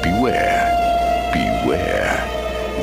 beware, beware.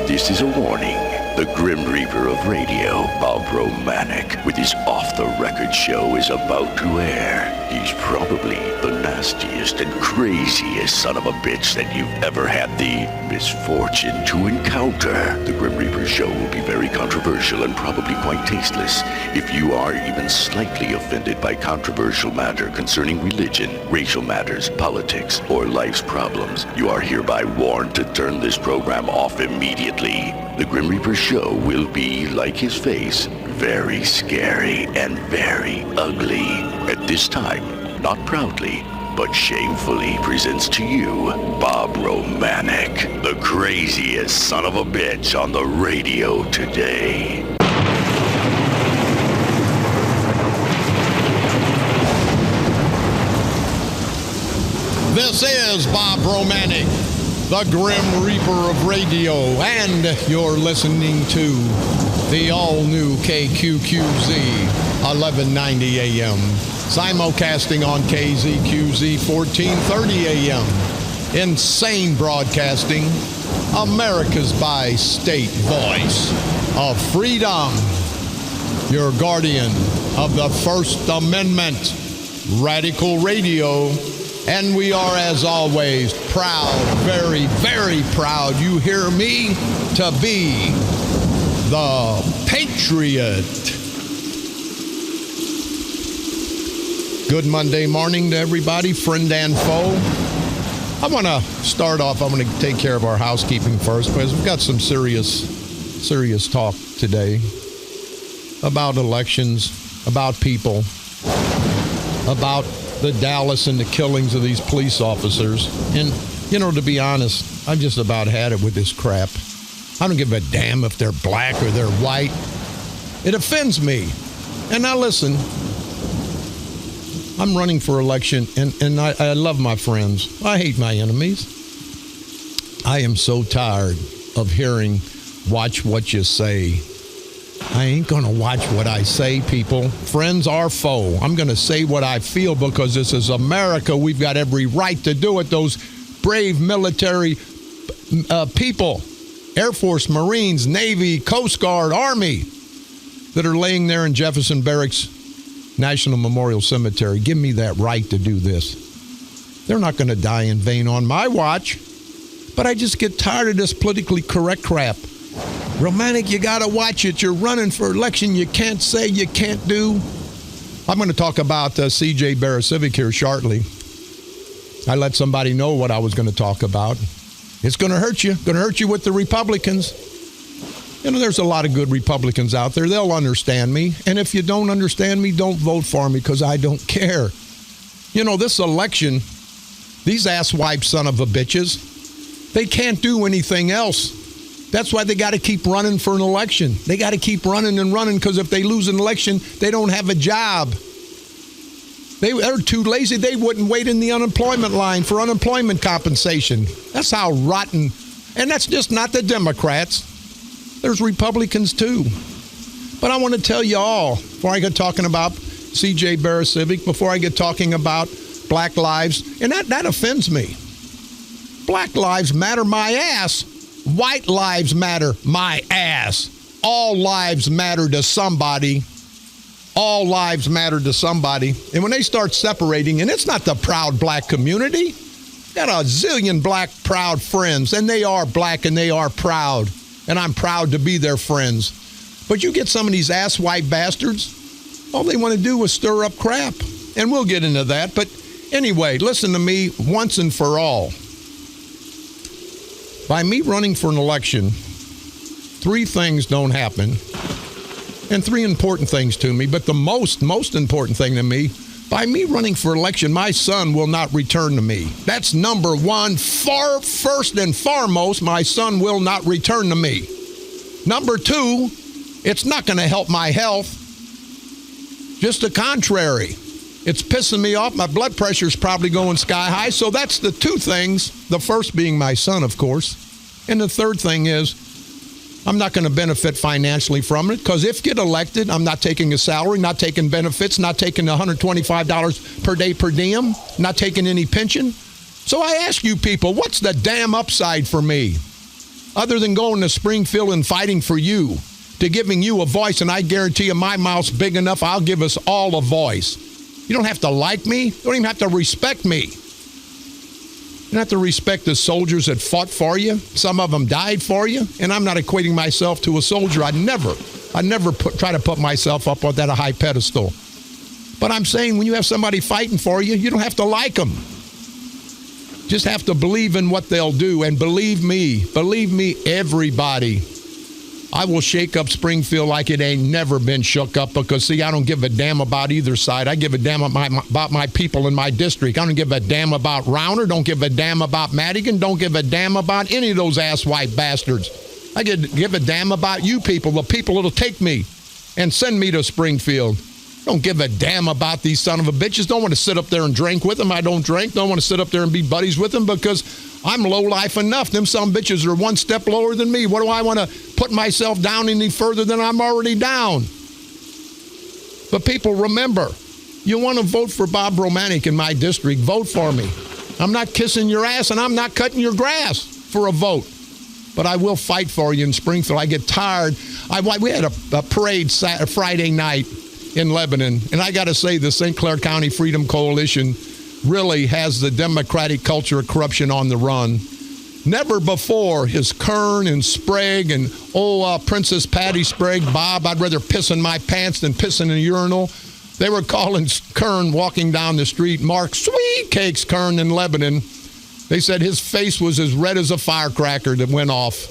This is a warning. The Grim Reaper of radio, Bob Romanik, with his off-the-record show is about to air. He's probably the nastiest and craziest son of a bitch that you've ever had the misfortune to encounter. The Grim Reaper show will be very controversial and probably quite tasteless. If you are even slightly offended by controversial matter concerning religion, racial matters, politics, or life's problems, you are hereby warned to turn this program off immediately. The Grim Reaper show will be, like his face, very scary and very ugly. At this time, not proudly, but shamefully presents to you Bob Romanik, the craziest son of a bitch on the radio today. This is Bob Romanik, the Grim Reaper of radio, and you're listening to the all-new KQQZ 1190 AM, simulcasting on KZQZ 1430 AM. Insane broadcasting, America's by-state voice of freedom, your guardian of the First Amendment, Radical Radio. And we are, as always, proud, very, very proud, you hear me, to be the Patriot. Good Monday morning to everybody, friend and foe. I want to start off, I'm going to take care of our housekeeping first, because we've got some serious talk today about elections, about people, about the Dallas and the killings of these police officers. And, you know, to be honest, I've just about had it with this crap. I don't give a damn if they're black or they're white. It offends me. And now listen, I'm running for election, and I love my friends. I hate my enemies. I am so tired of hearing, watch what you say. I ain't going to watch what I say, people. Friends or foe. I'm going to say what I feel because this is America. We've got every right to do it. Those brave military people, Air Force, Marines, Navy, Coast Guard, Army, that are laying there in Jefferson Barracks National Memorial Cemetery. Give me that right to do this. They're not going to die in vain on my watch. But I just get tired of this politically correct crap. Romanik, you got to watch it. You're running for election. You can't say, you can't do. I'm going to talk about C.J. Barrett-Civic here shortly. I let somebody know what I was going to talk about. It's going to hurt you. Going to hurt you with the Republicans. You know, there's a lot of good Republicans out there. They'll understand me. And if you don't understand me, don't vote for me because I don't care. You know, this election, these asswipe son of a bitches, they can't do anything else. That's why they got to keep running for an election. They got to keep running and running because if they lose an election, they don't have a job. They're too lazy. They wouldn't wait in the unemployment line for unemployment compensation. That's how rotten. And that's just not the Democrats. There's Republicans too. But I want to tell you all, before I get talking about C.J. Barrett-Civic, before I get talking about Black Lives, and that offends me. Black Lives Matter my ass. White lives matter my ass. All lives matter to somebody. All lives matter to somebody. And when they start separating, and it's not the proud black community. Got a zillion black proud friends, and they are black and they are proud. And I'm proud to be their friends. But you get some of these asswipe bastards, all they want to do is stir up crap. And we'll get into that. But anyway, listen to me once and for all. By me running for an election, 3 things don't happen. And 3 important things to me. But the most important thing to me, by me running for election, my son will not return to me. That's number 1. First and foremost, my son will not return to me. Number 2, it's not going to help my health. Just the contrary. It's pissing me off. My blood pressure's probably going sky high. So that's the 2 things. The first being my son, of course. And the third thing is, I'm not going to benefit financially from it because if get elected, I'm not taking a salary, not taking benefits, not taking $125 per day per diem, not taking any pension. So I ask you people, what's the damn upside for me? Other than going to Springfield and fighting for you, to giving you a voice, and I guarantee you my mouth's big enough, I'll give us all a voice. You don't have to like me. You don't even have to respect me. You don't have to respect the soldiers that fought for you. Some of them died for you, and I'm not equating myself to a soldier. I'd never try to put myself up on that a high pedestal. But I'm saying when you have somebody fighting for you, you don't have to like them. Just have to believe in what they'll do. And believe me, everybody, I will shake up Springfield like it ain't never been shook up because, see, I don't give a damn about either side. I give a damn about my people in my district. I don't give a damn about Rauner. Don't give a damn about Madigan. Don't give a damn about any of those ass-white bastards. I give a damn about you people, the people that'll take me and send me to Springfield. Don't give a damn about these son of a bitches. Don't want to sit up there and drink with them. I don't drink. Don't want to sit up there and be buddies with them because I'm low life enough. Them son of bitches are one step lower than me. What do I want to put myself down any further than I'm already down? But people, remember, you want to vote for Bob Romanik in my district, vote for me. I'm not kissing your ass and I'm not cutting your grass for a vote. But I will fight for you in Springfield. I get tired. We had a parade Friday night in Lebanon, and I got to say the St. Clair County Freedom Coalition really has the democratic culture of corruption on the run. Never before has Kern and Sprague and Princess Patty Sprague, Bob, I'd rather piss in my pants than piss in a urinal. They were calling Kern walking down the street, Mark Sweet Cakes Kern in Lebanon. They said his face was as red as a firecracker that went off.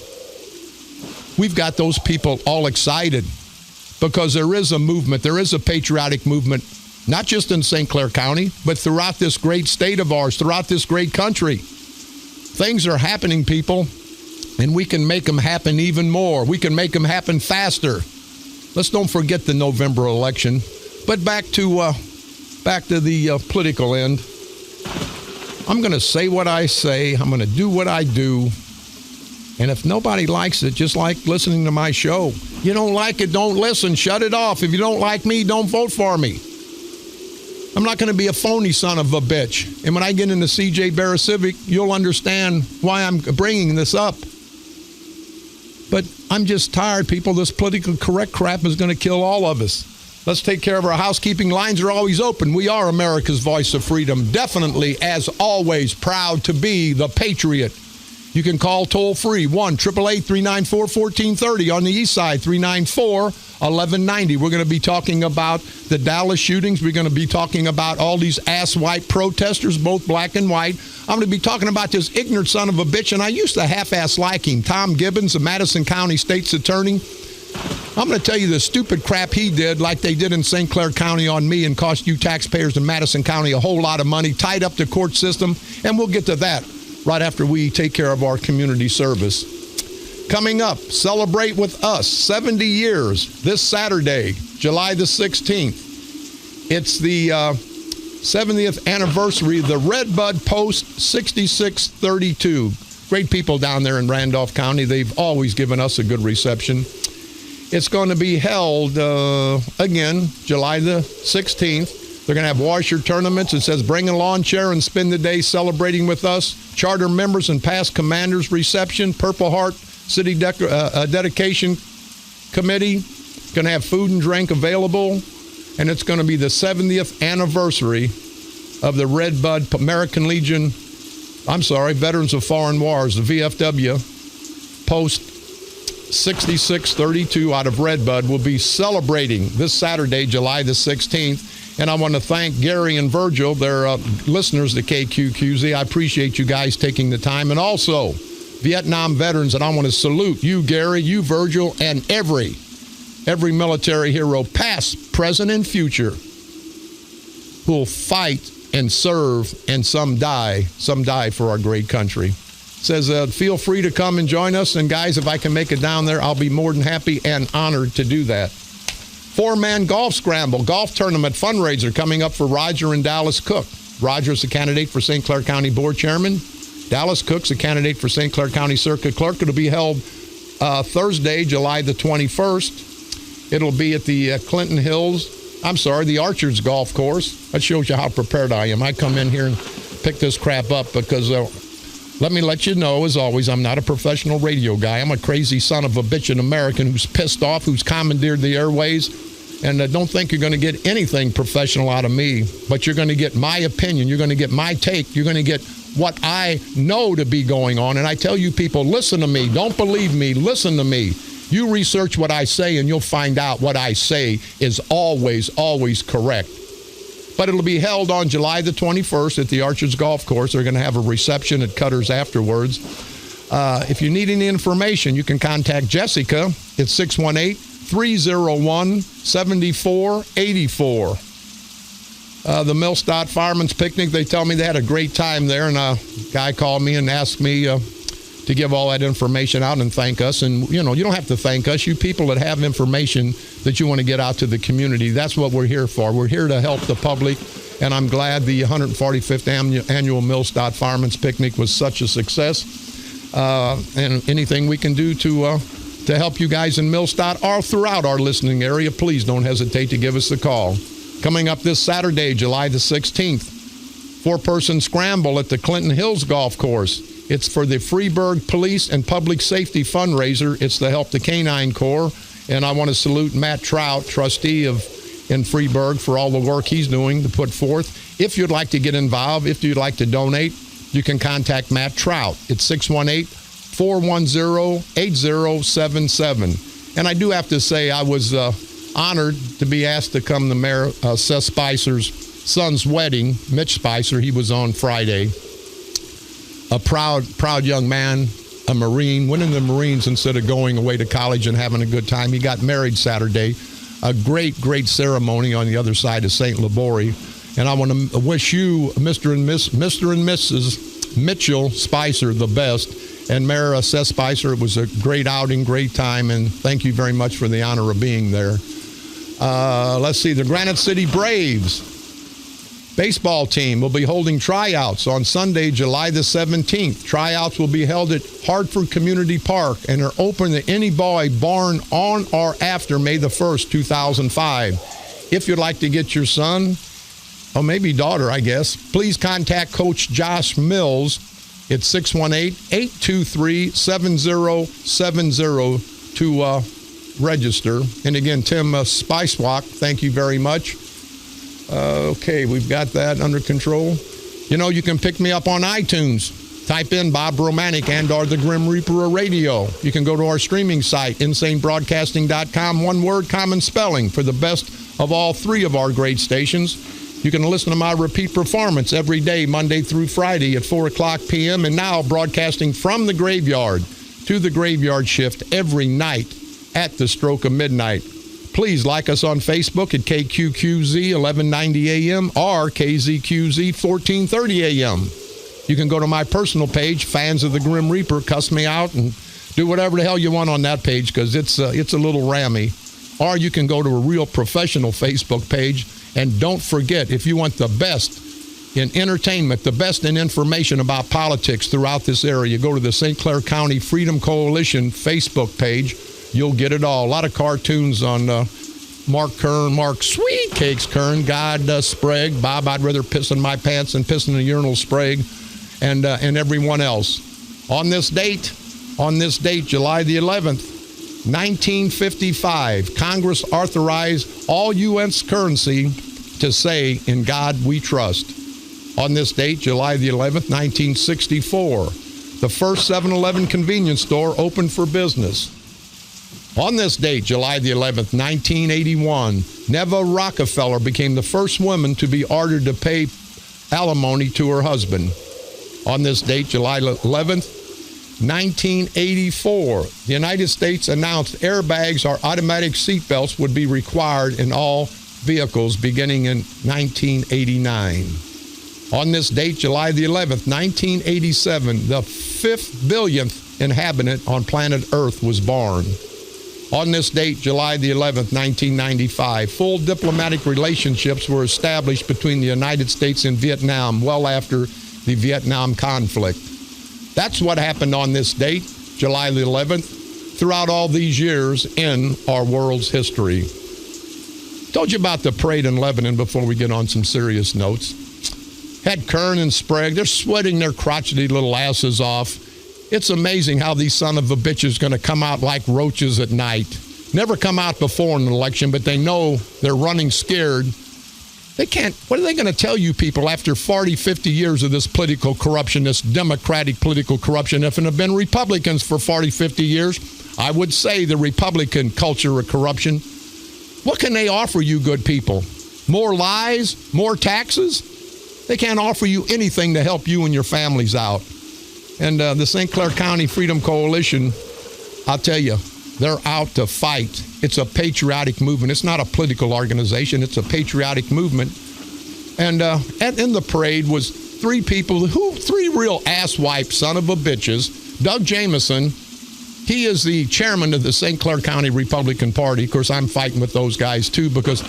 We've got those people all excited because there is a movement, there is a patriotic movement, not just in St. Clair County, but throughout this great state of ours, throughout this great country. Things are happening, people, and we can make them happen even more. We can make them happen faster. Let's don't forget the November election. But back to the political end. I'm going to say what I say. I'm going to do what I do. And if nobody likes it, just like listening to my show, you don't like it, don't listen. Shut it off. If you don't like me, don't vote for me. I'm not going to be a phony son of a bitch. And when I get into CJ Barra Civic, you'll understand why I'm bringing this up. But I'm just tired, people. This politically correct crap is going to kill all of us. Let's take care of our housekeeping. Lines are always open. We are America's voice of freedom. Definitely, as always, proud to be the patriot. You can call toll-free, 1-888-394-1430. On the east side, 394-1190. We're going to be talking about the Dallas shootings. We're going to be talking about all these ass-white protesters, both black and white. I'm going to be talking about this ignorant son of a bitch, and I used to half-ass like him, Tom Gibbons, the Madison County State's Attorney. I'm going to tell you the stupid crap he did, like they did in St. Clair County on me, and cost you taxpayers in Madison County a whole lot of money, tied up the court system, and we'll get to that right after we take care of our community service. Coming up, celebrate with us 70 years this Saturday, July the 16th. It's the 70th anniversary of the Redbud Post 6632. Great people down there in Randolph County. They've always given us a good reception. It's going to be held, again, July the 16th. They're going to have washer tournaments. It says bring a lawn chair and spend the day celebrating with us. Charter members and past commanders reception. Purple Heart City Dedication Committee. Going to have food and drink available. And it's going to be the 70th anniversary of the Redbud Veterans of Foreign Wars, the VFW, Post 6632 out of Redbud will be celebrating this Saturday, July the 16th. And I want to thank Gary and Virgil, they're listeners to KQQZ. I appreciate you guys taking the time. And also, Vietnam veterans, and I want to salute you, Gary, you, Virgil, and every military hero, past, present, and future, who will fight and serve, and some die for our great country. Says, feel free to come and join us. And guys, if I can make it down there, I'll be more than happy and honored to do that. 4-man golf scramble, golf tournament fundraiser coming up for Roger and Dallas Cook. Roger's the candidate for St. Clair County Board Chairman. Dallas Cook's a candidate for St. Clair County Circuit Clerk. It'll be held Thursday, July the 21st. It'll be at the the Archers Golf Course. That shows you how prepared I am. I come in here and pick this crap up because let me let you know, as always, I'm not a professional radio guy. I'm a crazy son of a bitchin' American who's pissed off, who's commandeered the airways. And don't think you're going to get anything professional out of me, but you're going to get my opinion. You're going to get my take. You're going to get what I know to be going on. And I tell you people, listen to me. Don't believe me. Listen to me. You research what I say, and you'll find out what I say is always, always correct. But it'll be held on July the 21st at the Archers Golf Course. They're going to have a reception at Cutter's afterwards. If you need any information, you can contact Jessica at 618-301-7484. The Millstadt Fireman's Picnic, they tell me they had a great time there, and a guy called me and asked me to give all that information out and thank us. And, you don't have to thank us. You people that have information that you want to get out to the community, that's what we're here for. We're here to help the public, and I'm glad the 145th annual Millstadt Fireman's Picnic was such a success. And anything we can do to help you guys in Millstadt or throughout our listening area, please don't hesitate to give us a call. Coming up this Saturday, July the 16th, 4-person scramble at the Clinton Hills Golf Course. It's for the Freeburg Police and Public Safety fundraiser. It's to help the Canine Corps. And I want to salute Matt Trout, trustee in Freeburg, for all the work he's doing to put forth. If you'd like to get involved, if you'd like to donate, you can contact Matt Trout at 618-410-8077. And I do have to say I was honored to be asked to come to Mayor Seth Spicer's son's wedding. Mitch Spicer, he was on Friday. A proud young man, a Marine, went in the Marines instead of going away to college and having a good time. He got married Saturday. A great ceremony on the other side of St. Laborie. And I want to wish you, Mr. and Mrs. Mitchell Spicer, the best. And Mayor Seth Spicer, it was a great outing, great time, and thank you very much for the honor of being there. Let's see, the Granite City Braves baseball team will be holding tryouts on Sunday, July the 17th. Tryouts will be held at Hartford Community Park and are open to any boy born on or after May the 1st, 2005. If you'd like to get your son, or maybe daughter, I guess, please contact Coach Josh Mills at 618-823-7070 to register. And again, Tim Spicewalk, thank you very much. Okay, we've got that under control. You can pick me up on iTunes. Type in Bob Romanik and or the Grim Reaper of Radio. You can go to our streaming site, insanebroadcasting.com. One word, common spelling, for the best of all three of our great stations. You can listen to my repeat performance every day, Monday through Friday at 4 o'clock p.m. And now broadcasting from the graveyard to the graveyard shift every night at the stroke of midnight. Please like us on Facebook at KQQZ 1190 AM or KZQZ 1430 AM. You can go to my personal page, Fans of the Grim Reaper, cuss me out and do whatever the hell you want on that page because it's a little rammy. Or you can go to a real professional Facebook page. And don't forget, if you want the best in entertainment, the best in information about politics throughout this area, go to the St. Clair County Freedom Coalition Facebook page. You'll get it all. A lot of cartoons on Mark Sweet Cakes Kern, God Sprague, Bob, I'd rather piss in my pants than piss in a urinal Sprague, and everyone else. On this date, July the 11th, 1955, Congress authorized all U.S. currency to say, "In God we trust." On this date, July the 11th, 1964, the first 7-Eleven convenience store opened for business. On this date, July the 11th, 1981, Neva Rockefeller became the first woman to be ordered to pay alimony to her husband. On this date, July 11th, 1984, the United States announced airbags or automatic seatbelts would be required in all vehicles beginning in 1989. On this date, July the 11th, 1987, the 5th billionth inhabitant on planet Earth was born. On this date, July the 11th, 1995, full diplomatic relationships were established between the United States and Vietnam well after the Vietnam conflict. That's what happened on this date, July the 11th, throughout all these years in our world's history. Told you about the parade in Lebanon before we get on some serious notes. had Kern and Sprague. They're sweating their crotchety little asses off. It's amazing how these son of a bitches going to come out like roaches at night. Never come out before an election, but they know they're running scared. They can't. What are they going to tell you people after 40, 50 years of this political corruption, this Democratic political corruption? If it had been Republicans for 40, 50 years, I would say the Republican culture of corruption. What can they offer you, good people? More lies? More taxes? They can't offer you anything to help you and your families out. And the St. Clair County Freedom Coalition, I'll tell you, they're out to fight. It's a patriotic movement. It's not a political organization. It's a patriotic movement. And in the parade was three real asswipe son of a bitches. Doug Jamison, he is the chairman of the St. Clair County Republican Party. Of course, I'm fighting with those guys too because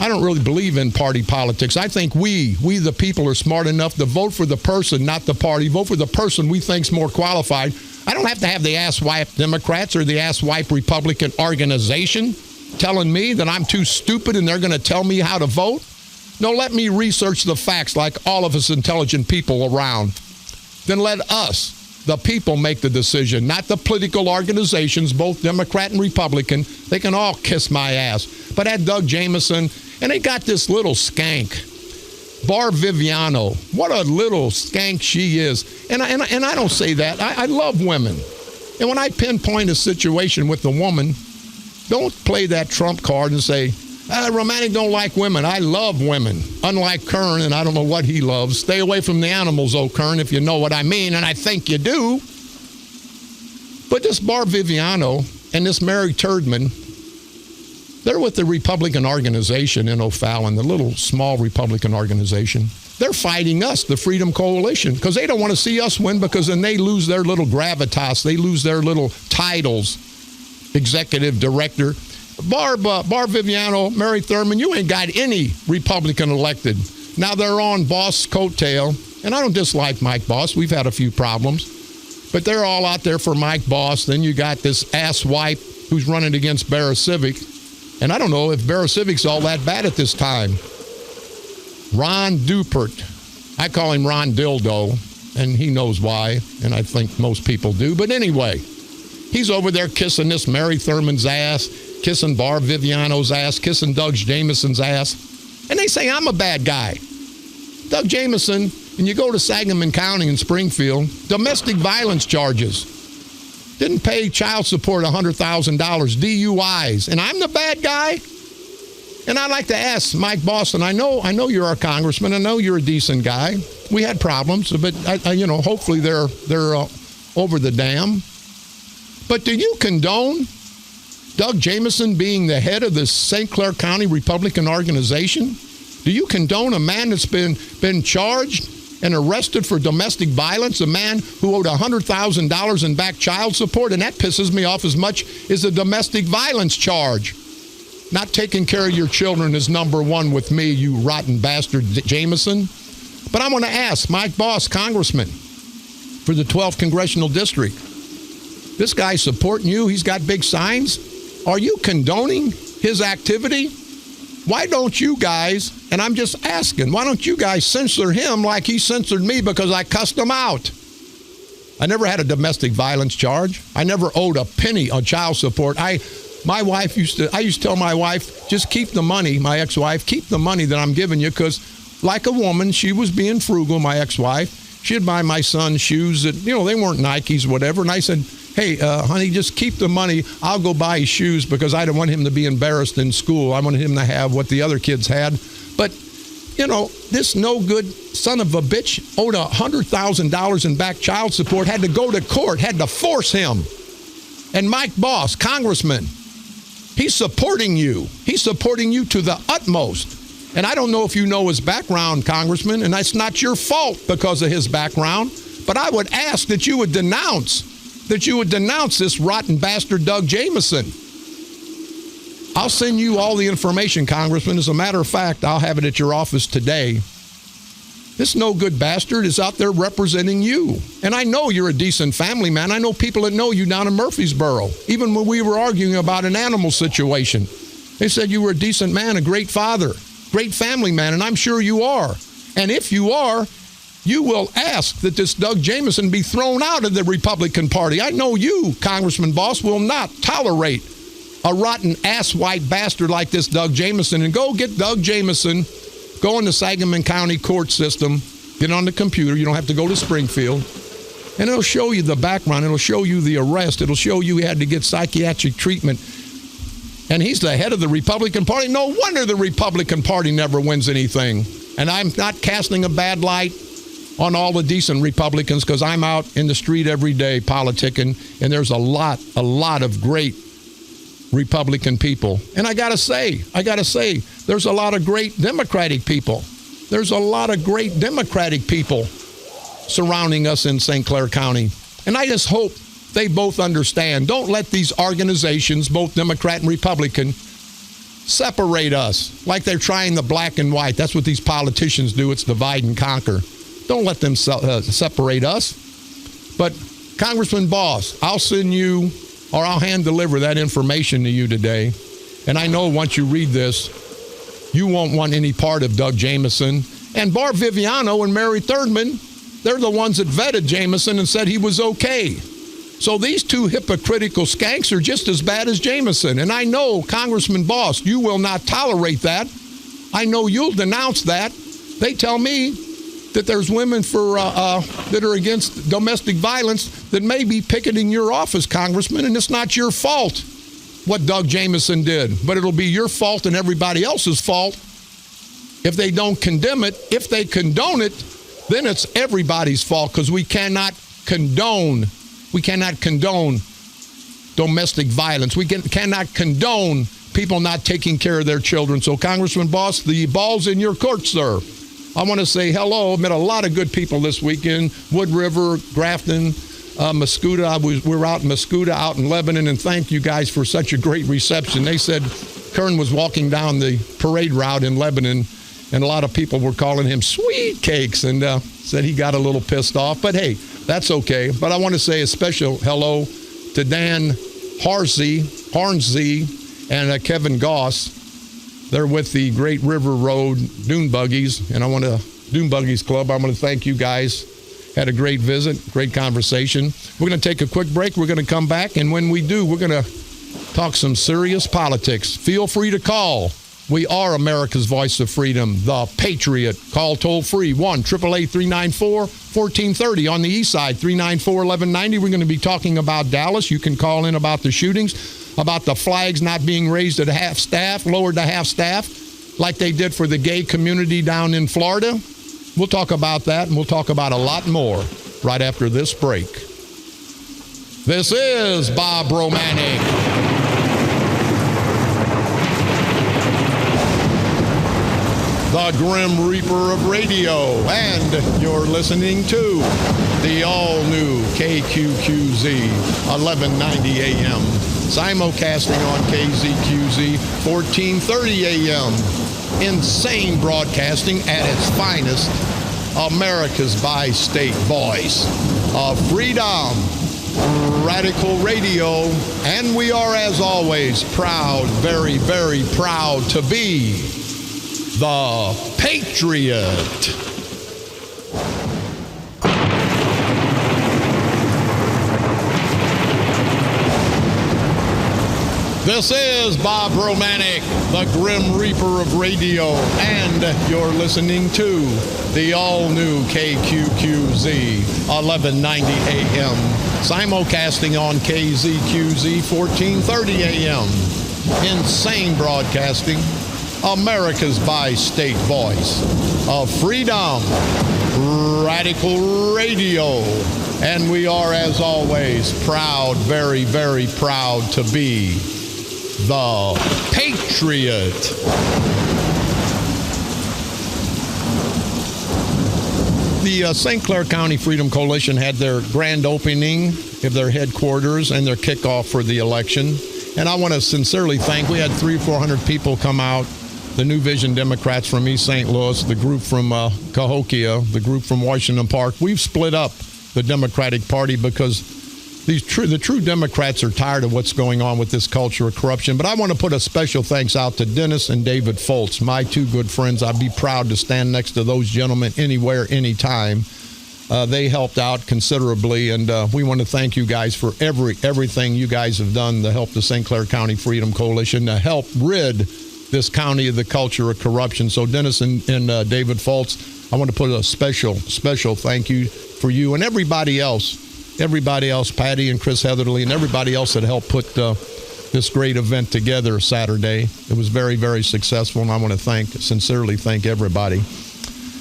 I don't really believe in party politics. I think we the people are smart enough to vote for the person, not the party. Vote for the person we think's more qualified. I don't have to have the asswipe Democrats or the asswipe Republican organization telling me that I'm too stupid and they're going to tell me how to vote. No, let me research the facts like all of us intelligent people around. Then let us, the people, make the decision, not the political organizations, both Democrat and Republican. They can all kiss my ass. But that Doug Jamison, and they got this little skank, Barb Viviano. What a little skank she is. And I don't say that. I love women. And when I pinpoint a situation with the woman, don't play that trump card and say, Romanik don't like women. I love women. Unlike Kern, and I don't know what he loves. Stay away from the animals, Kern, if you know what I mean, and I think you do. But this Barb Viviano and this Mary Turdman, they're with the Republican organization in O'Fallon, the little small Republican organization. They're fighting us, the Freedom Coalition, because they don't want to see us win because then they lose their little gravitas. They lose their little titles. Executive director. Barb Viviano, Mary Thurman, you ain't got any Republican elected. Now they're on Boss' coattail, and I don't dislike Mike Boss. We've had a few problems, but they're all out there for Mike Boss. Then you got this asswipe who's running against Barra Civic, and I don't know if Barra Civic's all that bad at this time. Ron Dupert, I call him Ron Dildo, and he knows why, and I think most people do. But anyway, he's over there kissing this Mary Thurman's ass, kissing Barb Viviano's ass, kissing Doug Jamison's ass. And they say I'm a bad guy. Doug Jamison, and you go to Sangamon County in Springfield, domestic violence charges. Didn't pay child support $100,000, DUIs. And I'm the bad guy? And I'd like to ask Mike Boston, I know you're our congressman. I know you're a decent guy. We had problems, but hopefully they're over the dam. But do you condone Doug Jamison being the head of the St. Clair County Republican organization? Do you condone a man that's been charged and arrested for domestic violence, a man who owed $100,000 in back child support? And that pisses me off as much as a domestic violence charge. Not taking care of your children is number one with me, you rotten bastard Jamison. But I want to ask Mike Boss, congressman for the 12th Congressional District, this guy's supporting you. He's got big signs. Are you condoning his activity? Why don't you guys, and I'm just asking, why don't you guys censor him like he censored me because I cussed him out? I never had a domestic violence charge. I never owed a penny on child support. I used to tell my wife, just keep the money, my ex-wife, keep the money that I'm giving you, because like a woman, she was being frugal, my ex-wife. She'd buy my son shoes that, they weren't Nikes, whatever. And I said, hey, honey, just keep the money. I'll go buy his shoes because I don't want him to be embarrassed in school. I wanted him to have what the other kids had. But, this no good son of a bitch owed $100,000 in back child support, had to go to court, had to force him. And Mike Boss, congressman, he's supporting you. He's supporting you to the utmost. And I don't know if you know his background, congressman, and that's not your fault because of his background. But I would ask that you would denounce this rotten bastard Doug Jamison. I'll send you all the information, Congressman. As a matter of fact, I'll have it at your office today. This no-good bastard is out there representing you. And I know you're a decent family man. I know people that know you down in Murfreesboro. Even when we were arguing about an animal situation, they said you were a decent man, a great father, great family man, and I'm sure you are. And if you are, you will ask that this Doug Jamieson be thrown out of the Republican Party. I know you, Congressman Boss, will not tolerate a rotten asswipe bastard like this Doug Jamieson. And go get Doug Jamieson, go in the Sangamon County court system, get on the computer. You don't have to go to Springfield. And it'll show you the background. It'll show you the arrest. It'll show you he had to get psychiatric treatment. And he's the head of the Republican Party. No wonder the Republican Party never wins anything. And I'm not casting a bad light on all the decent Republicans, because I'm out in the street every day politicking, and there's a lot of great Republican people. And I gotta say, there's a lot of great Democratic people. There's a lot of great Democratic people surrounding us in St. Clair County. And I just hope they both understand. Don't let these organizations, both Democrat and Republican, separate us like they're trying the black and white. That's what these politicians do. It's divide and conquer. Don't let them separate us. But Congressman Boss, I'll send you, or I'll hand deliver that information to you today. And I know once you read this, you won't want any part of Doug Jamieson. And Barb Viviano and Mary Thurman, they're the ones that vetted Jamieson and said he was okay. So these two hypocritical skanks are just as bad as Jamieson. And I know, Congressman Boss, you will not tolerate that. I know you'll denounce that. They tell me that there's women that are against domestic violence that may be picketing your office, Congressman, and it's not your fault what Doug Jamieson did. But it'll be your fault and everybody else's fault if they don't condemn it. If they condone it, then it's everybody's fault, because we cannot condone domestic violence. We cannot condone people not taking care of their children. So, Congressman Boss, the ball's in your court, sir. I want to say hello. I've met a lot of good people this weekend. Wood River, Grafton, Mascoutah. We were out in Mascoutah, out in Lebanon, and thank you guys for such a great reception. They said Kern was walking down the parade route in Lebanon, and a lot of people were calling him Sweet Cakes, and said he got a little pissed off. But hey, that's okay. But I want to say a special hello to Dan Hornsey and Kevin Goss. They're with the Great River Road Dune Buggies, and Dune Buggies Club. I want to thank you guys. Had a great visit, great conversation. We're going to take a quick break. We're going to come back, and when we do, we're going to talk some serious politics. Feel free to call. We are America's voice of freedom, the Patriot. Call toll free 1-888-394-1430. On the east side, 394-1190. We're going to be talking about Dallas. You can call in about the shootings, about the flags not being raised at half staff, lowered to half staff, like they did for the gay community down in Florida. We'll talk about that, and we'll talk about a lot more right after this break. This is Bob Romanik. The Grim Reaper of radio, and you're listening to the all-new KQQZ 1190 AM, simulcasting on KZQZ 1430 AM, insane broadcasting at its finest, America's bi-state voice of freedom, radical radio, and we are, as always, proud, very, very proud to be the Patriot. This is Bob Romanik, the Grim Reaper of radio, and you're listening to the all-new KQQZ 1190 AM, simulcasting on KZQZ 1430 AM, insane broadcasting, America's bi-state voice of freedom, radical radio, and we are, as always, proud, very, very proud to be the Patriot. The St. Clair County Freedom Coalition had their grand opening of their headquarters and their kickoff for the election. And I want to sincerely thank, we had 300 or 400 people come out, the New Vision Democrats from East St. Louis, the group from Cahokia, the group from Washington Park. We've split up the Democratic Party because The true Democrats are tired of what's going on with this culture of corruption. But I want to put a special thanks out to Dennis and David Foltz, my two good friends. I'd be proud to stand next to those gentlemen anywhere, anytime. They helped out considerably, and we want to thank you guys for everything you guys have done to help the St. Clair County Freedom Coalition to help rid this county of the culture of corruption. So Dennis and David Foltz, I want to put a special thank you for you and everybody else, Patty and Chris Heatherly, and everybody else that helped put this great event together Saturday. It was very, very successful, and I want to sincerely thank everybody.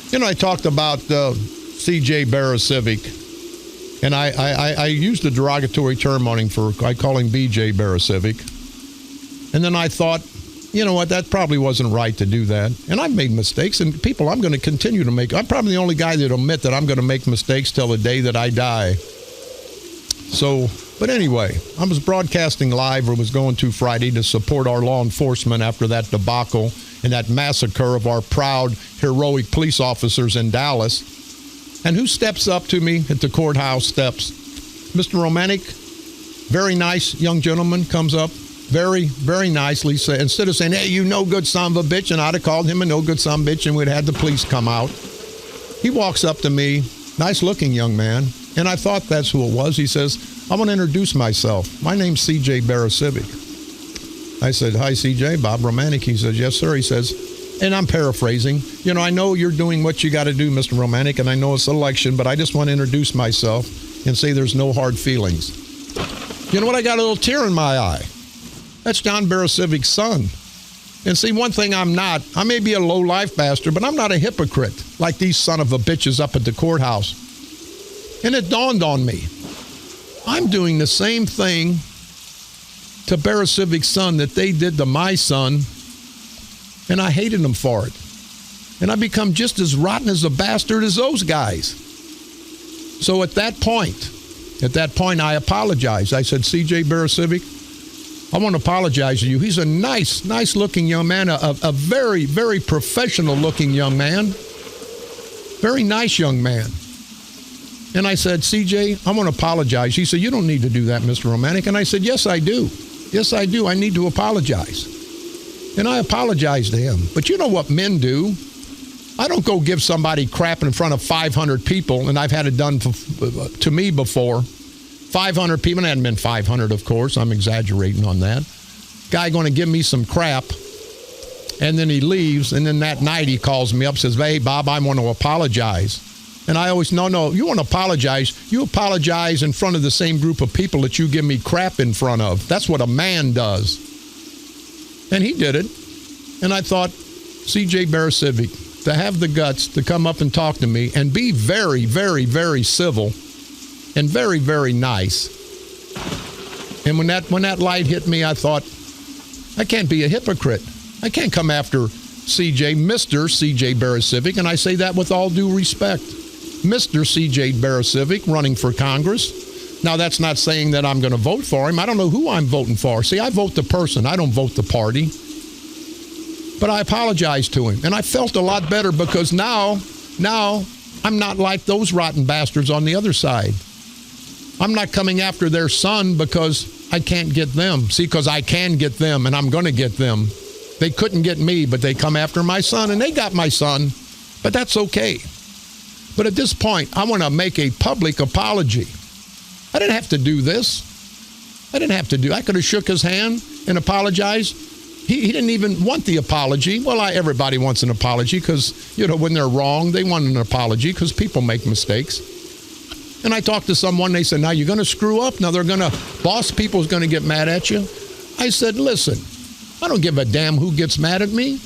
You know, I talked about C.J. Barasivic, and I used a derogatory term on him I call him B.J. Barasivic. And then I thought, you know what, that probably wasn't right to do that. And I've made mistakes, and people, I'm going to continue to make. I'm probably the only guy that will admit that I'm going to make mistakes till the day that I die. So, but anyway, I was broadcasting live, or was going to Friday, to support our law enforcement after that debacle and that massacre of our proud, heroic police officers in Dallas. And who steps up to me at the courthouse steps? Mr. Romanik, very nice young gentleman, comes up, very, very nicely, instead of saying, hey, you no good son of a bitch, and I'd have called him a no good son of a bitch, and we'd had the police come out. He walks up to me, nice looking young man, and I thought that's who it was. He says, I want to introduce myself. My name's C.J. Barasivic. I said, hi, C.J., Bob Romanik. He says, yes, sir. He says, and I'm paraphrasing, you know, I know you're doing what you got to do, Mr. Romanik, and I know it's an election, but I just want to introduce myself and say there's no hard feelings. You know what? I got a little tear in my eye. That's John Barasivic's son. And see, one thing I'm not, I may be a low-life bastard, but I'm not a hypocrite like these son of a bitches up at the courthouse. And it dawned on me, I'm doing the same thing to Barasivic's son that they did to my son, and I hated them for it. And I become just as rotten as a bastard as those guys. So at that point, I apologized. I said, C.J. Barasivic, I want to apologize to you. He's a nice looking young man, a very, very professional looking young man. Very nice young man. And I said, CJ, I want to apologize. He said, you don't need to do that, Mr. Romanik. And I said, yes, I do. Yes, I do. I need to apologize. And I apologized to him. But you know what men do? I don't go give somebody crap in front of 500 people, and I've had it done to me before. 500 people, and it hadn't been 500, of course. I'm exaggerating on that. Guy going to give me some crap, and then he leaves, and then that night he calls me up, says, hey, Bob, I want to apologize. And I always, no, you want to apologize. You apologize in front of the same group of people that you give me crap in front of. That's what a man does. And he did it. And I thought, C.J. Barasivic, to have the guts to come up and talk to me and be very, very, very civil and very, very nice. And when that light hit me, I thought, I can't be a hypocrite. I can't come after Mr. C.J. Barasivic, and I say that with all due respect. Mr. C.J. Barasivic running for Congress. Now, that's not saying that I'm going to vote for him. I don't know who I'm voting for. See, I vote the person. I don't vote the party. But I apologized to him, and I felt a lot better because now I'm not like those rotten bastards on the other side. I'm not coming after their son because I can't get them. See, because I can get them, and I'm going to get them. They couldn't get me, but they come after my son, and they got my son. But that's okay. But at this point, I want to make a public apology. I didn't have to do this. I could have shook his hand and apologized. He didn't even want the apology. Well, everybody wants an apology because, when they're wrong, they want an apology because people make mistakes. And I talked to someone, they said, now you're going to screw up? Now boss people's going to get mad at you? I said, listen, I don't give a damn who gets mad at me.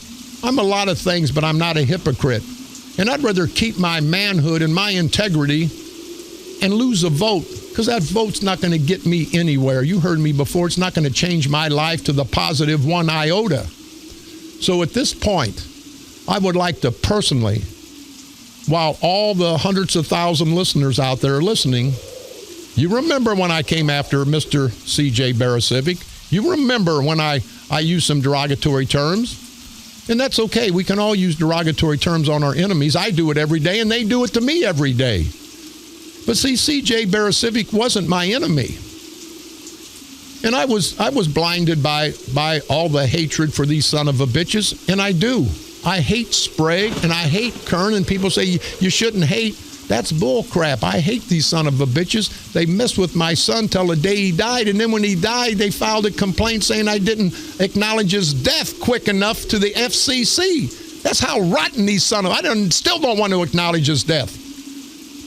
I'm a lot of things, but I'm not a hypocrite. And I'd rather keep my manhood and my integrity and lose a vote because that vote's not going to get me anywhere. You heard me before. It's not going to change my life to the positive 1 iota. So at this point, I would like to personally, while all the hundreds of thousands listeners out there are listening, you remember when I came after Mr. C.J. Barasivic? You remember when I used some derogatory terms? And that's okay. We can all use derogatory terms on our enemies. I do it every day, and they do it to me every day. But see, C.J. Barasiewicz wasn't my enemy. And I was blinded by all the hatred for these son of a bitches, and I do. I hate Sprague, and I hate Kern, and people say you shouldn't hate. That's bull crap. I hate these son of a bitches. They messed with my son till the day he died, and then when he died, they filed a complaint saying I didn't acknowledge his death quick enough to the FCC. That's how rotten these son of... still don't want to acknowledge his death.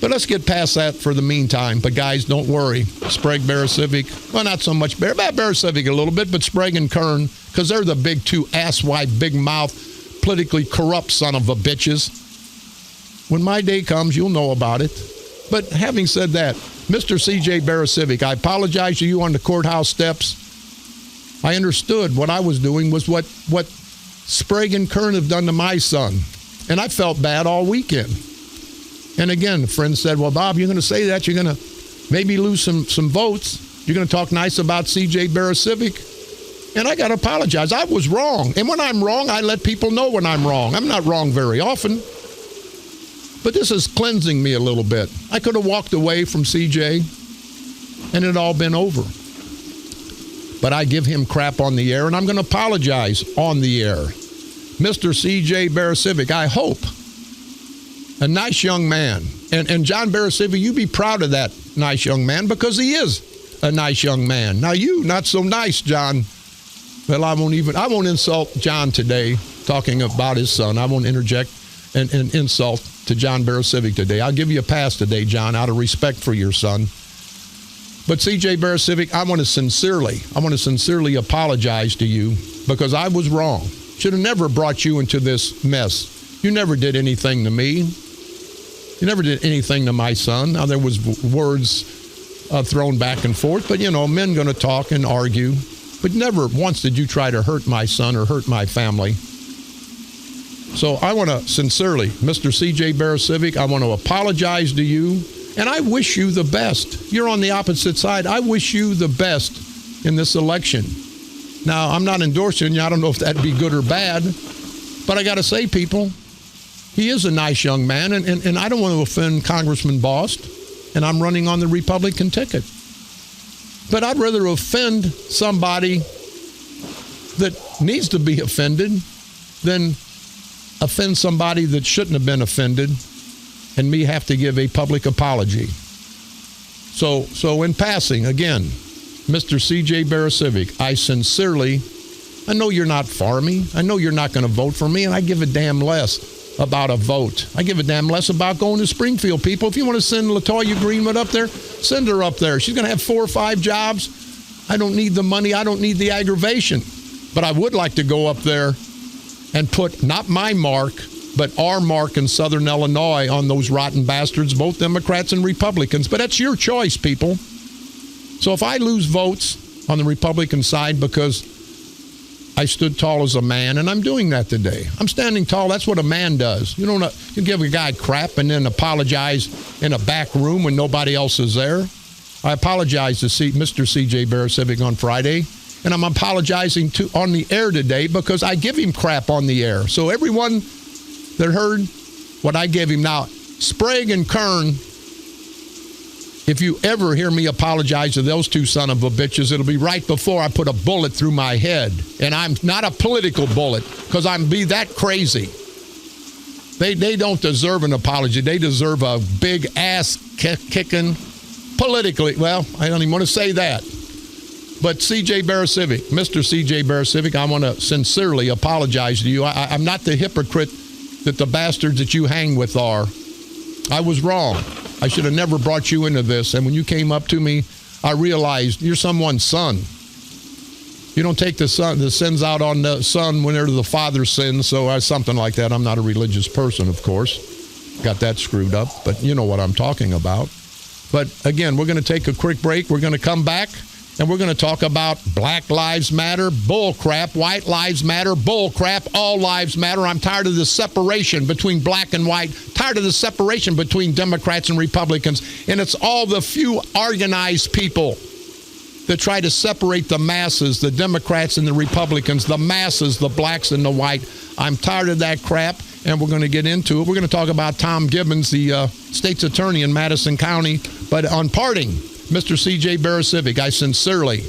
But let's get past that for the meantime. But guys, don't worry. Sprague, Barasiewicz, well, not so much Barasiewicz a little bit, but Sprague and Kern, because they're the big two asswipe, big mouth, politically corrupt son of a bitches. When my day comes, you'll know about it. But having said that, Mr. C.J. Barasiewicz, I apologize to you on the courthouse steps. I understood what I was doing was what Sprague and Kern have done to my son. And I felt bad all weekend. And again, a friend said, well, Bob, you're going to say that. You're going to maybe lose some votes. You're going to talk nice about C.J. Barasiewicz. And I got to apologize. I was wrong. And when I'm wrong, I let people know when I'm wrong. I'm not wrong very often. But this is cleansing me a little bit. I could have walked away from C.J. and it had all been over. But I give him crap on the air, and I'm going to apologize on the air. Mr. C.J. Barasiewicz, I hope. A nice young man. And John Barasiewicz, you be proud of that nice young man because he is a nice young man. Now you, not so nice, John. Well, I won't insult John today talking about his son. I won't interject an insult to John Barasiewicz today. I'll give you a pass today, John, out of respect for your son. But C.J. Barasiewicz, I want to sincerely apologize to you because I was wrong. Should have never brought you into this mess. You never did anything to me. You never did anything to my son. Now, there was words thrown back and forth, but, men going to talk and argue. But never once did you try to hurt my son or hurt my family. So I want to sincerely, Mr. C.J. Barasiewicz, I want to apologize to you, and I wish you the best. You're on the opposite side. I wish you the best in this election. Now, I'm not endorsing you. I don't know if that'd be good or bad, but I got to say, people, he is a nice young man, and I don't want to offend Congressman Bost, and I'm running on the Republican ticket. But I'd rather offend somebody that needs to be offended than offend somebody that shouldn't have been offended and me have to give a public apology. So in passing, again, Mr. C.J. Barasiewicz, I know you're not for me. I know you're not going to vote for me, and I give a damn less about a vote. I give a damn less about going to Springfield, people. If you want to send LaToya Greenwood up there, send her up there. She's going to have 4 or 5 jobs. I don't need the money. I don't need the aggravation. But I would like to go up there and put not my mark, but our mark in Southern Illinois on those rotten bastards, both Democrats and Republicans. But that's your choice, people. So if I lose votes on the Republican side because I stood tall as a man, and I'm doing that today. I'm standing tall. That's what a man does. You give a guy crap and then apologize in a back room when nobody else is there. I apologize to Mr. C.J. Barasiewicz on Friday, and I'm apologizing on the air today because I give him crap on the air. So everyone that heard what I gave him now, Sprague and Kern, if you ever hear me apologize to those two son of a bitches, it'll be right before I put a bullet through my head. And I'm not a political bullet because I'm be that crazy. They don't deserve an apology. They deserve a big ass kicking politically. Well, I don't even want to say that. But C.J. Barasiewicz, Mr. C.J. Barasiewicz, I want to sincerely apologize to you. I'm not the hypocrite that the bastards that you hang with are. I was wrong. I should have never brought you into this. And when you came up to me, I realized you're someone's son. You don't take the sins out on the son when they're the father's sins. So something like that. I'm not a religious person, of course. Got that screwed up. But you know what I'm talking about. But again, we're going to take a quick break. We're going to come back. And we're going to talk about Black Lives Matter, bull crap, White Lives Matter, bull crap, all lives matter. I'm tired of the separation between black and white, tired of the separation between Democrats and Republicans. And it's all the few organized people that try to separate the masses, the Democrats and the Republicans, the masses, the blacks and the white. I'm tired of that crap. and we're going to get into it. We're going to talk about Tom Gibbons, the state's attorney in Madison County. But on parting, Mr. C.J. Barasivic, I sincerely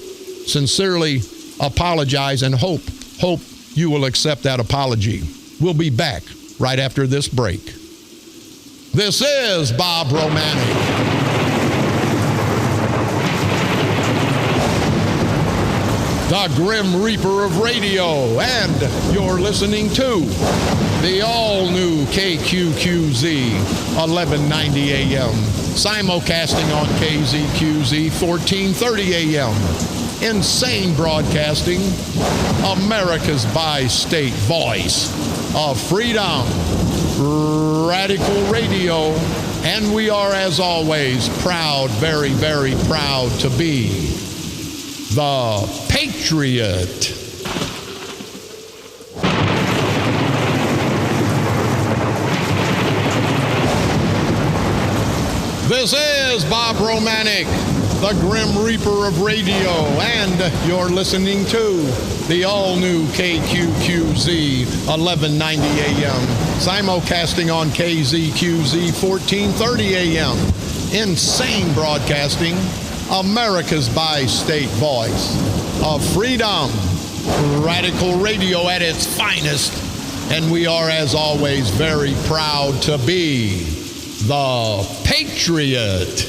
apologize and hope you will accept that apology. We'll be back right after this break. This is Bob Romanik. The Grim Reaper of radio, and you're listening to the all-new KQQZ 1190 AM, simulcasting on KZQZ 1430 AM. Insane broadcasting, America's bi-state voice of freedom, radical radio, and we are, as always, proud, very, very proud to be the Patriot. This is Bob Romanik, the Grim Reaper of radio, and you're listening to the all-new KQQZ 1190 AM, simulcasting on KZQZ 1430 AM. Insane broadcasting, America's bi-state voice of freedom, radical radio at its finest, and we are, as always, very proud to be the Patriot.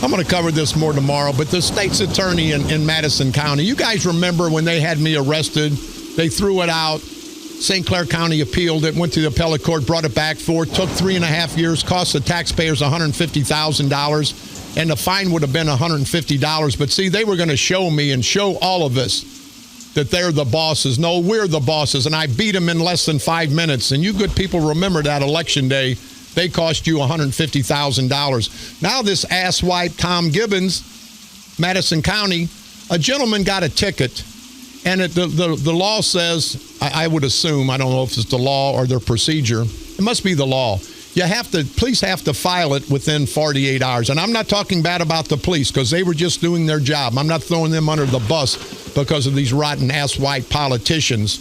I'm going to cover this more tomorrow, but the state's attorney in Madison County, you guys remember when they had me arrested, they threw it out. St. Clair County appealed it, went to the appellate court, brought it back forth, took 3.5 years, cost the taxpayers $150,000, and the fine would have been $150. But see, they were going to show me and show all of us that they're the bosses. No, we're the bosses, and I beat them in less than 5 minutes. And you good people remember that election day, they cost you $150,000. Now this asswipe Tom Gibbons, Madison County, a gentleman got a ticket. And the law says, I would assume, I don't know if it's the law or their procedure, it must be the law. Police have to file it within 48 hours. And I'm not talking bad about the police because they were just doing their job. I'm not throwing them under the bus because of these rotten ass-white politicians.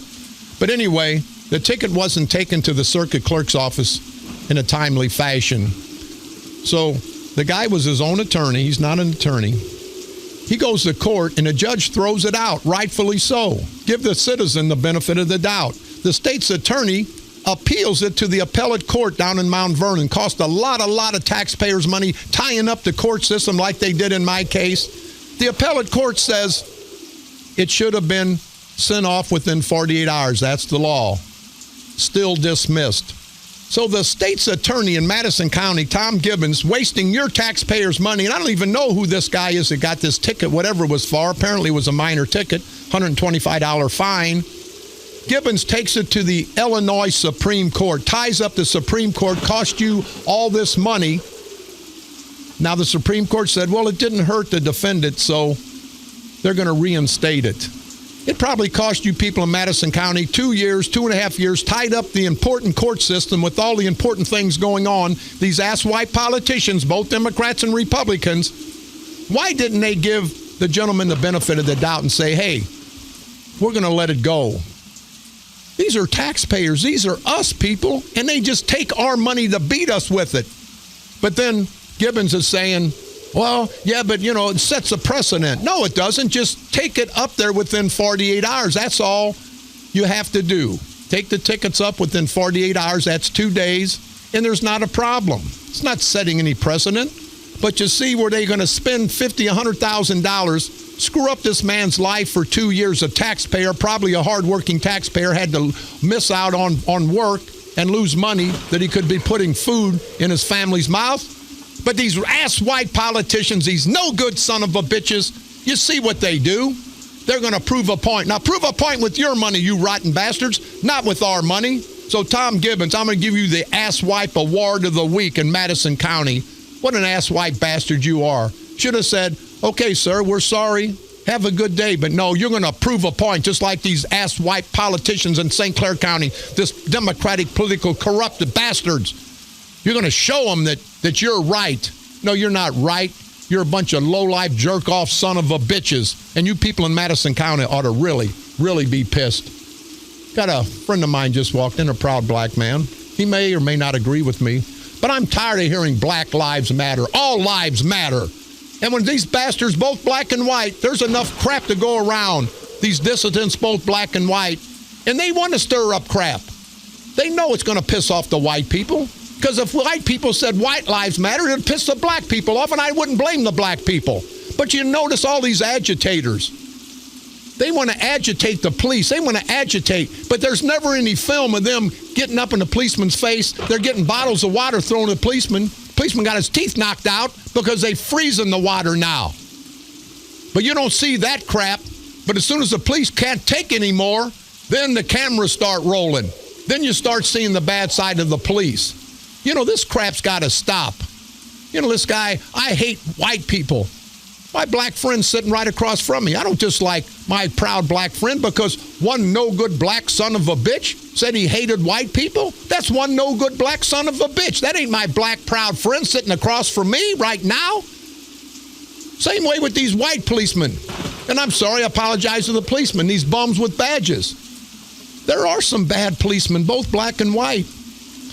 But anyway, the ticket wasn't taken to the circuit clerk's office in a timely fashion. So the guy was his own attorney. He's not an attorney. He goes to court, and the judge throws it out, rightfully so. Give the citizen the benefit of the doubt. The state's attorney appeals it to the appellate court down in Mount Vernon. Cost a lot of taxpayers' money tying up the court system like they did in my case. The appellate court says it should have been sent off within 48 hours. That's the law. Still dismissed. So the state's attorney in Madison County, Tom Gibbons, wasting your taxpayers' money, and I don't even know who this guy is that got this ticket, whatever it was for. Apparently it was a minor ticket, $125 fine. Gibbons takes it to the Illinois Supreme Court, ties up the Supreme Court, cost you all this money. Now the Supreme Court said, well, it didn't hurt the defendant, so they're going to reinstate it. It probably cost you people in Madison County 2 years, 2.5 years, tied up the important court system with all the important things going on. These asswipe politicians, both Democrats and Republicans, why didn't they give the gentleman the benefit of the doubt and say, hey, we're going to let it go? These are taxpayers. These are us people, and they just take our money to beat us with it. But then Gibbons is saying, well, yeah, but, it sets a precedent. No, it doesn't. Just take it up there within 48 hours. That's all you have to do. Take the tickets up within 48 hours. That's 2 days, and there's not a problem. It's not setting any precedent. But you see where they're going to spend $50,000, $100,000, screw up this man's life for 2 years. A taxpayer, probably a hardworking taxpayer, had to miss out on work and lose money that he could be putting food in his family's mouth. But these ass-white politicians, these no-good son of a bitches, you see what they do. They're going to prove a point. Now, prove a point with your money, you rotten bastards, not with our money. So, Tom Gibbons, I'm going to give you the ass-wipe award of the week in Madison County. What an ass-wipe bastard you are. Should have said, okay, sir, we're sorry. Have a good day. But no, you're going to prove a point, just like these ass-wipe politicians in St. Clair County, this Democratic political corrupted bastards. You're going to show them that you're right. No, you're not right. You're a bunch of low-life, jerk-off son of a bitches. And you people in Madison County ought to really, really be pissed. Got a friend of mine just walked in, a proud black man. He may or may not agree with me, but I'm tired of hearing Black Lives Matter. All lives matter. And when these bastards, both black and white, there's enough crap to go around. These dissidents, both black and white, and they want to stir up crap. They know it's going to piss off the white people. Because if white people said white lives matter, it would piss the black people off, and I wouldn't blame the black people. But you notice all these agitators. They want to agitate the police. They want to agitate. But there's never any film of them getting up in the policeman's face. They're getting bottles of water thrown at the policeman. The policeman got his teeth knocked out because they freeze in the water now. But you don't see that crap. But as soon as the police can't take anymore, then the cameras start rolling. Then you start seeing the bad side of the police. You know, this crap's got to stop. You know, this guy, I hate white people. My black friend's sitting right across from me. I don't dislike my proud black friend because one no-good black son of a bitch said he hated white people. That's one no-good black son of a bitch. That ain't my black proud friend sitting across from me right now. Same way with these white policemen. And I'm sorry, I apologize to the policemen, these bums with badges. There are some bad policemen, both black and white.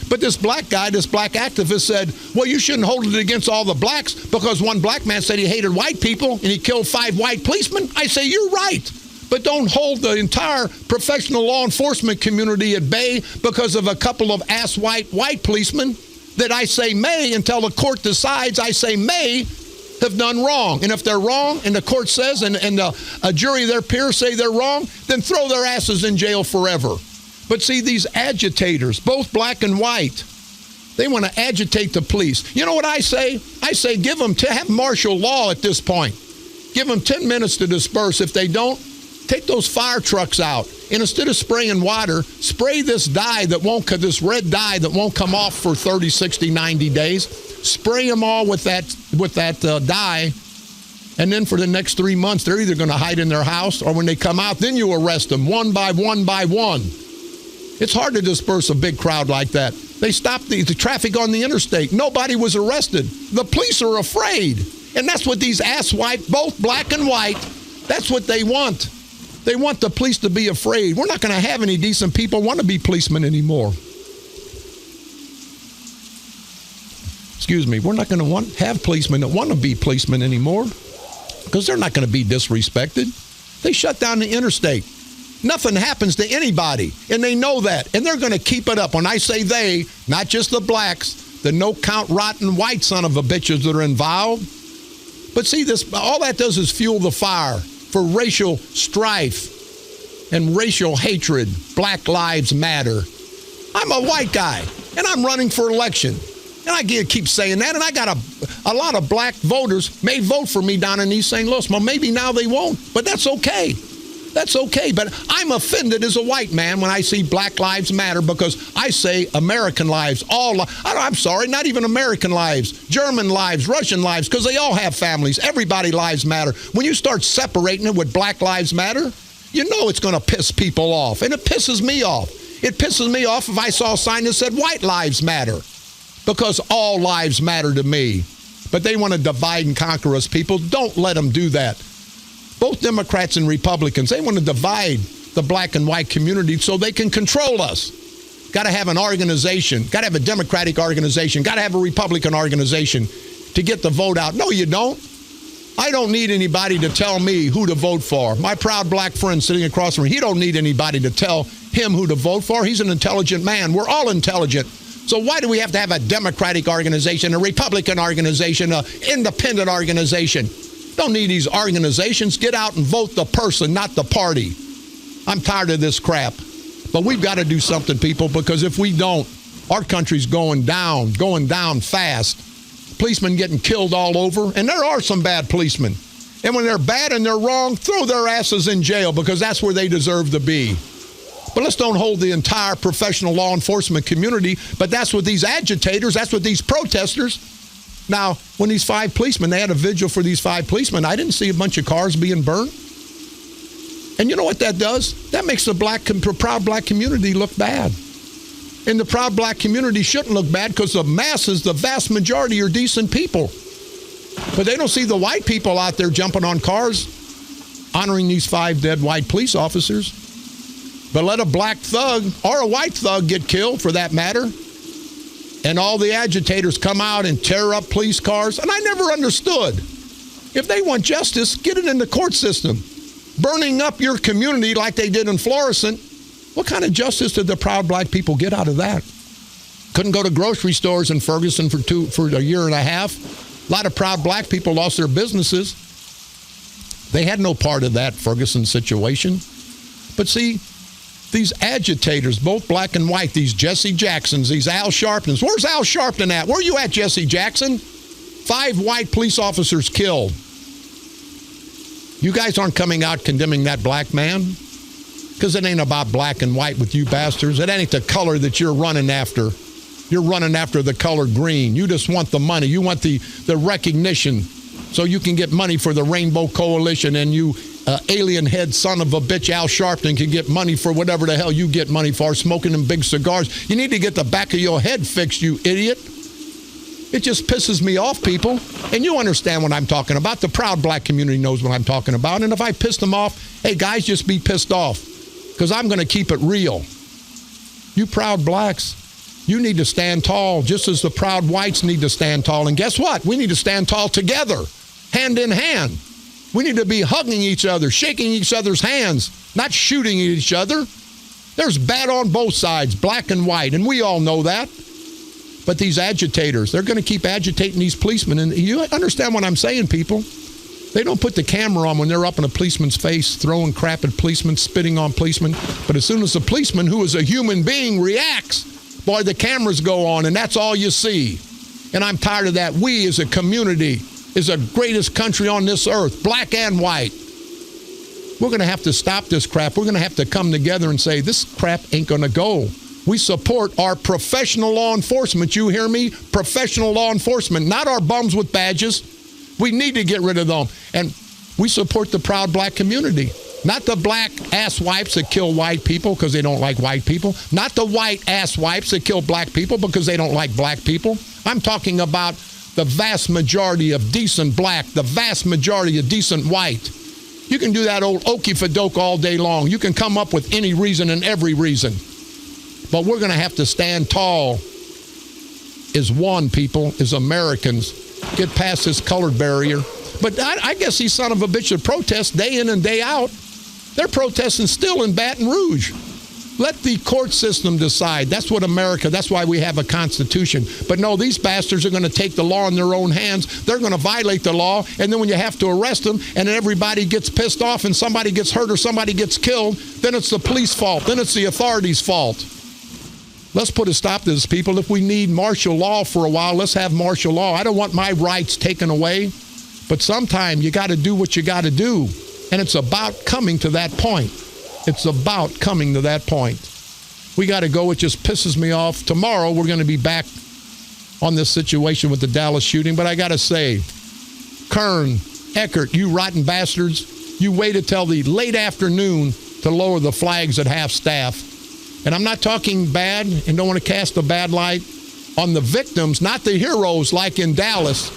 But this black guy, this black activist said, well, you shouldn't hold it against all the blacks because one black man said he hated white people and he killed 5 white policemen. I say, you're right. But don't hold the entire professional law enforcement community at bay because of a couple of white policemen that I say may, until the court decides, I say may have done wrong. And if they're wrong and the court says and a jury, their peers say they're wrong, then throw their asses in jail forever. But see, these agitators, both black and white, they want to agitate the police. You know what I say? I say give them, have martial law at this point. Give them 10 minutes to disperse. If they don't, take those fire trucks out. And instead of spraying water, spray this dye that won't, this red dye that won't come off for 30, 60, 90 days. Spray them all with that dye. And then for the next 3 months, they're either going to hide in their house or when they come out, then you arrest them one by one by one. It's hard to disperse a big crowd like that. They stopped the traffic on the interstate. Nobody was arrested. The police are afraid. And that's what these asswipes, both black and white, that's what they want. They want the police to be afraid. We're not going to have any decent people want to be policemen anymore. Excuse me. We're not going to have policemen that want to be policemen anymore because they're not going to be disrespected. They shut down the interstate. Nothing happens to anybody, and they know that, and they're going to keep it up. When I say they, not just the blacks, the no-count rotten white son of a bitches that are involved. But see, all that does is fuel the fire for racial strife and racial hatred. Black Lives Matter. I'm a white guy, and I'm running for election. And I keep saying that, and I got a lot of black voters may vote for me down in East St. Louis. Well, maybe now they won't, but that's okay. That's okay, but I'm offended as a white man when I see Black Lives Matter because I say American lives, I'm sorry, not even American lives, German lives, Russian lives, because they all have families. Everybody lives matter. When you start separating it with Black Lives Matter, you know it's going to piss people off, and it pisses me off. It pisses me off if I saw a sign that said White Lives Matter because all lives matter to me. But they want to divide and conquer us, people. Don't let them do that. Both Democrats and Republicans, they want to divide the black and white community so they can control us. Got to have an organization, got to have a Democratic organization, got to have a Republican organization to get the vote out. No, you don't. I don't need anybody to tell me who to vote for. My proud black friend sitting across from me, he don't need anybody to tell him who to vote for. He's an intelligent man. We're all intelligent. So why do we have to have a Democratic organization, a Republican organization, an independent organization? Don't need these organizations. Get out and vote the person, not the party. I'm tired of this crap. But we've got to do something, people, because if we don't, our country's going down fast. Policemen getting killed all over, and there are some bad policemen. And when they're bad and they're wrong, throw their asses in jail because that's where they deserve to be. But let's don't hold the entire professional law enforcement community, but that's what these agitators, that's what these protesters. Now, when these 5 policemen, they had a vigil for these 5 policemen, I didn't see a bunch of cars being burned. And you know what that does? That makes the proud black community look bad. And the proud black community shouldn't look bad because the masses, the vast majority are decent people. But they don't see the white people out there jumping on cars, honoring these 5 dead white police officers. But let a black thug or a white thug get killed, for that matter, and all the agitators come out and tear up police cars. And I never understood. If they want justice, get it in the court system. Burning up your community like they did in Florissant, what kind of justice did the proud black people get out of that? Couldn't go to grocery stores in Ferguson for a year and a half. A lot of proud black people lost their businesses. They had no part of that Ferguson situation. But see, these agitators, both black and white, these Jesse Jacksons, these Al Sharptons. Where's Al Sharpton at? Where are you at, Jesse Jackson? 5 white police officers killed. You guys aren't coming out condemning that black man, because it ain't about black and white with you bastards. It ain't the color that you're running after. You're running after the color green. You just want the money. You want the recognition so you can get money for the Rainbow Coalition, and you alien head son of a bitch Al Sharpton can get money for whatever the hell you get money for, smoking them big cigars. You need to get the back of your head fixed, you idiot. It just pisses me off, people. And you understand what I'm talking about. The proud black community knows what I'm talking about. And if I piss them off, hey, guys, just be pissed off, because I'm going to keep it real. You proud blacks, you need to stand tall, just as the proud whites need to stand tall. And guess what? We need to stand tall together, hand in hand. We need to be hugging each other, shaking each other's hands, not shooting at each other. There's bad on both sides, black and white, and we all know that. But these agitators, they're going to keep agitating these policemen. And you understand what I'm saying, people? They don't put the camera on when they're up in a policeman's face, throwing crap at policemen, spitting on policemen. But as soon as the policeman, who is a human being, reacts, boy, the cameras go on, and that's all you see. And I'm tired of that. We, as a community, is the greatest country on this earth, black and white. We're going to have to stop this crap. We're going to have to come together and say, this crap ain't going to go. We support our professional law enforcement. You hear me? Professional law enforcement, not our bums with badges. We need to get rid of them. And we support the proud black community, not the black asswipes that kill white people because they don't like white people, not the white asswipes that kill black people because they don't like black people. I'm talking about the vast majority of decent black, the vast majority of decent white. You can do that old okey-fadoke all day long. You can come up with any reason and every reason. But we're going to have to stand tall as one, people, as Americans, get past this colored barrier. But I guess these son of a bitch that protest day in and day out, they're protesting still in Baton Rouge. Let the court system decide. That's what America, that's why we have a constitution. But no, these bastards are going to take the law in their own hands. They're going to violate the law. And then when you have to arrest them and then everybody gets pissed off and somebody gets hurt or somebody gets killed, then it's the police fault. Then it's the authorities' fault. Let's put a stop to this, people. If we need martial law for a while, let's have martial law. I don't want my rights taken away. But sometime you got to do what you got to do. And it's about coming to that point. It's about coming to that point. We got to go. It just pisses me off. Tomorrow, we're going to be back on this situation with the Dallas shooting. But I got to say, Kern, Eckert, you rotten bastards, you waited till the late afternoon to lower the flags at half-staff. And I'm not talking bad and don't want to cast a bad light on the victims, not the heroes like in Dallas,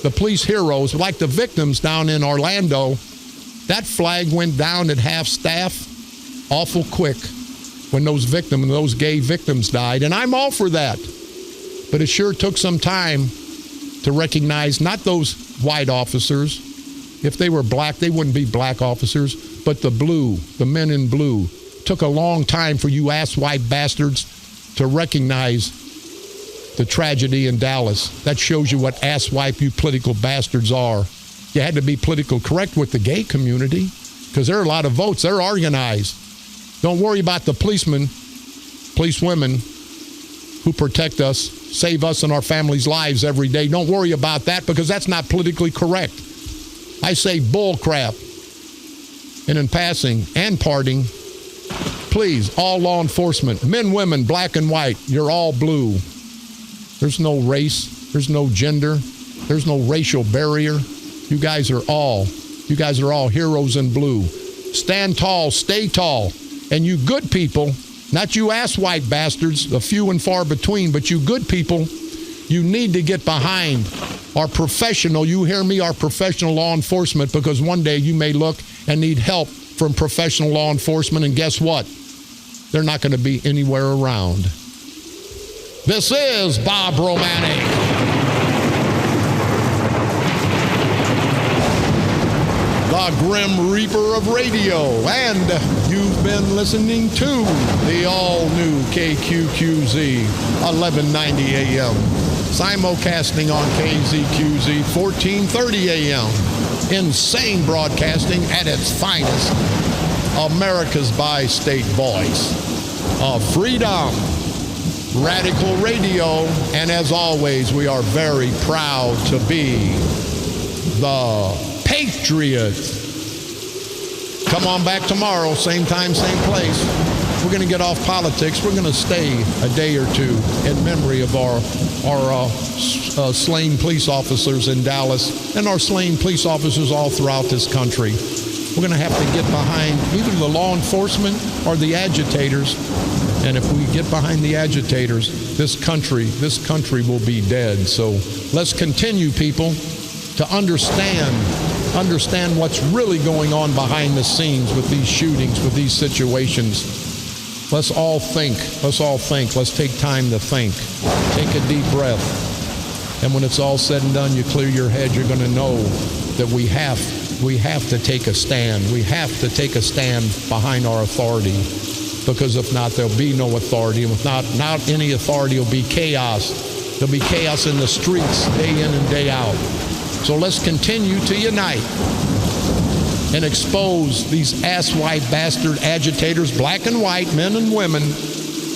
the police heroes, like the victims down in Orlando. That flag went down at half-staff awful quick when those victims, those gay victims died. And I'm all for that. But it sure took some time to recognize not those white officers. If they were black, they wouldn't be black officers, but the blue, the men in blue. Took a long time for you ass-white bastards to recognize the tragedy in Dallas. That shows you what ass-wipe you political bastards are. You had to be politically correct with the gay community because there are a lot of votes. They're organized. Don't worry about the policemen, policewomen who protect us, save us and our families' lives every day. Don't worry about that because that's not politically correct. I say bull crap. And in passing and parting, please, all law enforcement, men, women, black and white, you're all blue. There's no race. There's no gender. There's no racial barrier. You guys are all heroes in blue. Stand tall, stay tall. And you good people, not you ass-white bastards, a few and far between, but you good people, you need to get behind our professional, you hear me, our professional law enforcement, because one day you may look and need help from professional law enforcement, and guess what? they're not going to be anywhere around. This is Bob Romanik. The Grim Reaper of radio, and you've been listening to the all-new KQQZ 1190 AM, simulcasting on KZQZ 1430 AM. Insane broadcasting at its finest. America's bi-state voice of freedom, radical radio, and as always, we are very proud to be the Patriots. Come on back tomorrow, same time, same place. We're going to get off politics. We're going to stay a day or two in memory of our slain police officers in Dallas and our slain police officers all throughout this country. We're going to have to get behind either the law enforcement or the agitators. And if we get behind the agitators, this country will be dead. So let's continue, people, to understand what's really going on behind the scenes with these shootings, with these situations. Let's all think. Let's take time to think. Take a deep breath. And when it's all said and done, you clear your head, you're going to know that we have to take a stand. We have to take a stand behind our authority. Because if not, there'll be no authority. And if not any authority, will be chaos. There'll be chaos in the streets day in and day out. So let's continue to unite and expose these asswipe bastard agitators, black and white, men and women,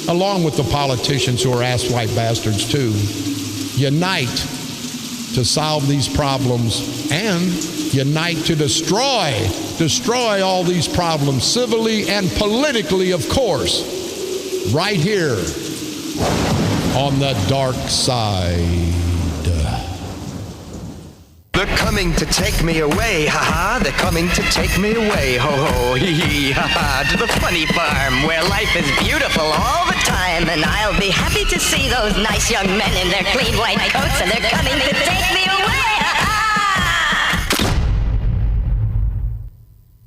along with the politicians who are asswipe bastards too. Unite to solve these problems and unite to destroy all these problems civilly and politically, of course, right here on the dark side. They're coming to take me away, ha-ha. They're coming to take me away, ho-ho, hee-hee, ha-ha. To the funny farm where life is beautiful all the time. And I'll be happy to see those nice young men in their clean white coats, and they're coming to take